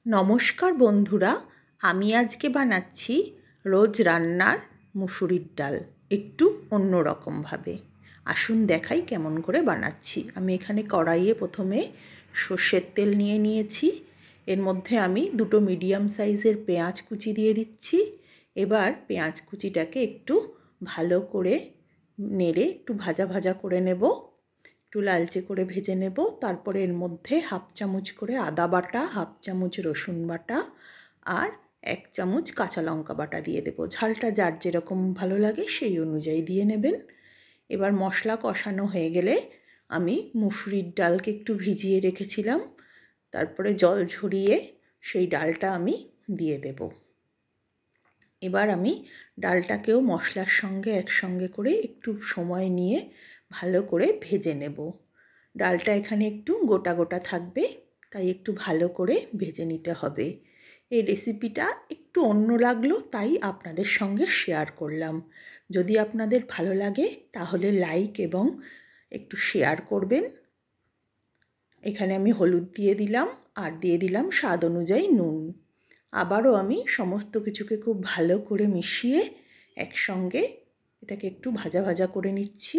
নমস্কার বন্ধুরা, আমি আজকে বানাচ্ছি রোজ রান্নার মুসুরির ডাল একটু অন্য রকমভাবে। আসুন দেখাই কেমন করে বানাচ্ছি। আমি এখানে কড়াইয়ে প্রথমে সর্ষের তেল নিয়ে নিয়েছি। এর মধ্যে আমি দুটো মিডিয়াম সাইজের পেঁয়াজ কুচি দিয়ে দিচ্ছি। এবার পেঁয়াজ কুচিটাকে একটু ভালো করে নেড়ে একটু ভাজা ভাজা করে নেব, একটু লালচে করে ভেজে নেব। তারপরে এর মধ্যে হাফ চামচ করে আদা বাটা, হাফ চামচ রসুন বাটা আর 1 চামচ কাঁচা লঙ্কা বাটা দিয়ে দেবো। ঝালটা যার যেরকম ভালো লাগে সেই অনুযায়ী দিয়ে নেবেন। এবার মশলা কষানো হয়ে গেলে আমি মুসুরির ডালকে একটু ভিজিয়ে রেখেছিলাম, তারপরে জল ঝরিয়ে সেই ডালটা আমি দিয়ে দেব। এবার আমি ডালটাকেও মশলার সঙ্গে একসঙ্গে করে একটু সময় নিয়ে ভালো করে ভেজে নেব। ডালটা এখানে একটু গোটা গোটা থাকবে, তাই একটু ভালো করে ভেজে নিতে হবে। এই রেসিপিটা একটু অন্য লাগলো, তাই আপনাদের সঙ্গে শেয়ার করলাম। যদি আপনাদের ভালো লাগে তাহলে লাইক এবং একটু শেয়ার করবেন। এখানে আমি হলুদ দিয়ে দিলাম আর দিয়ে দিলাম স্বাদ অনুযায়ী নুন। আবারও আমি সমস্ত কিছুকে খুব ভালো করে মিশিয়ে একসঙ্গে এটাকে একটু ভাজা ভাজা করে নিচ্ছি।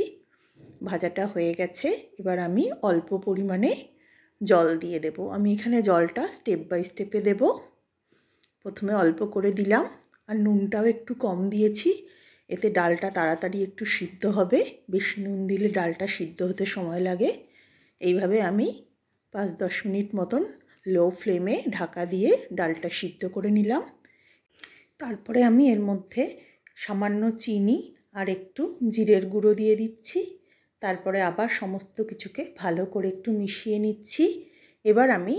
ভাজাটা হয়ে গেছে। এবার আমি অল্প পরিমাণে জল দিয়ে দেব। আমি এখানে জলটা স্টেপ বাই স্টেপে দেব। প্রথমে অল্প করে দিলাম আর নুনটাও একটু কম দিয়েছি, এতে ডালটা তাড়াতাড়ি একটু সিদ্ধ হবে। বেশি নুন দিলে ডালটা সিদ্ধ হতে সময় লাগে। এইভাবে আমি 5-10 মিনিট মতন লো ফ্লেমে ঢাকা দিয়ে ডালটা সিদ্ধ করে নিলাম। তারপরে আমি এর মধ্যে সামান্য চিনি আর একটু জিরের গুঁড়ো দিয়ে দিচ্ছি। তারপরে আবার সমস্ত কিছুকে ভালো করে একটু মিশিয়ে নিচ্ছি। এবার আমি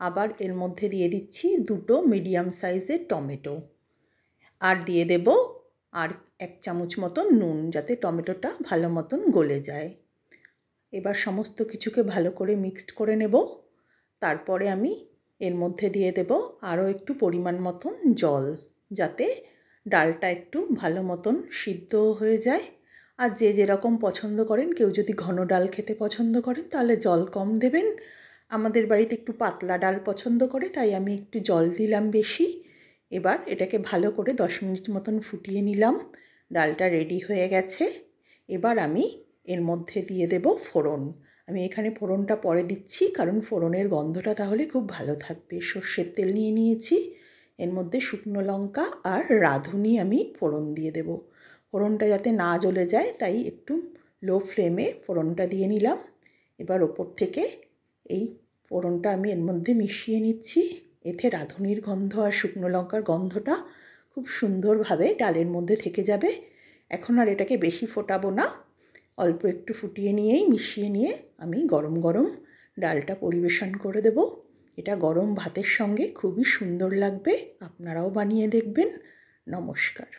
আবার এর মধ্যে দিয়ে দিচ্ছি দুটো মিডিয়াম সাইজের টমেটো আর দিয়ে দেব আর 1 চামচ মতন নুন, যাতে টমেটোটা ভালো মতন গলে যায়। এবার সমস্ত কিছুকে ভালো করে মিক্সড করে নেব। তারপরে আমি এর মধ্যে দিয়ে দেব আরও একটু পরিমাণ মতন জল, যাতে ডালটা একটু ভালো মতন সিদ্ধ হয়ে যায়। আর যে যেরকম পছন্দ করেন, কেউ যদি ঘন ডাল খেতে পছন্দ করেন তাহলে জল কম দেবেন। আমাদের বাড়িতে একটু পাতলা ডাল পছন্দ করে, তাই আমি একটু জল দিলাম বেশি। এবার এটাকে ভালো করে 10 মিনিট মতন ফুটিয়ে নিলাম। ডালটা রেডি হয়ে গেছে। এবার আমি এর মধ্যে দিয়ে দেব ফোড়ন। আমি এখানে ফোড়নটা পরে দিচ্ছি, কারণ ফোড়নের গন্ধটা তাহলে খুব ভালো থাকবে। সর্ষের তেল নিয়ে নিয়েছি, এর মধ্যে শুকনো লঙ্কা আর রাঁধুনি আমি ফোড়ন দিয়ে দেব। ফোড়নটা যাতে না জ্বলে যায় তাই একটু লো ফ্লেমে ফোড়নটা দিয়ে নিলাম। এবার ওপর থেকে এই ফোড়নটা আমি এর মধ্যে মিশিয়ে নিচ্ছি। এতে রাঁধুনির গন্ধ আর শুকনো লঙ্কার গন্ধটা খুব সুন্দরভাবে ডালের মধ্যে থেকে যাবে। এখন আর এটাকে বেশি ফোটাবো না, অল্প একটু ফুটিয়ে নিয়েই মিশিয়ে নিয়ে আমি গরম গরম ডালটা পরিবেশন করে দেব। এটা গরম ভাতের সঙ্গে খুবই সুন্দর লাগবে। আপনারাও বানিয়ে দেখবেন। নমস্কার।